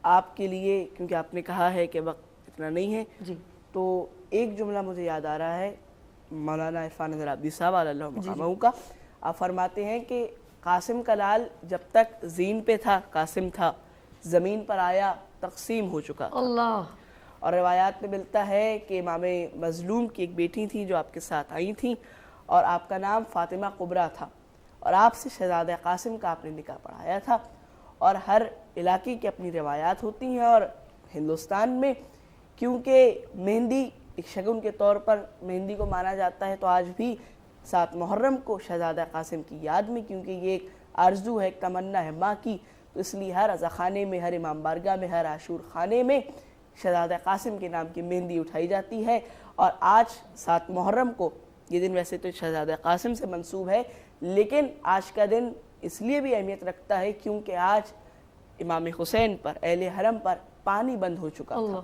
آپ کے لیے، کیونکہ آپ نے کہا ہے کہ وقت اتنا نہیں ہے جی تو ایک جملہ مجھے یاد آ رہا ہے مولانا عرفان اظہر عابدی صاحب علی اللہ مقامہ کا. آپ فرماتے ہیں کہ قاسم کا لال جب تک زین پہ تھا قاسم تھا، زمین پر آیا تقسیم ہو چکا تھا. اللہ. اور روایات میں ملتا ہے کہ امام مظلوم کی ایک بیٹی تھی جو آپ کے ساتھ آئی تھیں اور آپ کا نام فاطمہ کبریٰ تھا اور آپ سے شہزادہ قاسم کا آپ نے نکاح پڑھایا تھا. اور ہر علاقے کی اپنی روایات ہوتی ہیں اور ہندوستان میں کیونکہ مہندی ایک شگن کے طور پر مہندی کو مانا جاتا ہے تو آج بھی 7 محرم کو شہزادہ قاسم کی یاد میں، کیونکہ یہ ایک آرزو ہے، ایک تمنا ہے ماں کی، تو اس لیے ہر عزا خانے میں، ہر امام بارگاہ میں، ہر عاشور خانے میں شہزادہ قاسم کے نام کی مہندی اٹھائی جاتی ہے. اور آج 7 محرم کو یہ دن ویسے تو شہزادہ قاسم سے منسوب ہے، لیکن آج کا دن اس لیے بھی اہمیت رکھتا ہے کیونکہ آج امام حسین پر، اہل حرم پر پانی بند ہو چکا تھا.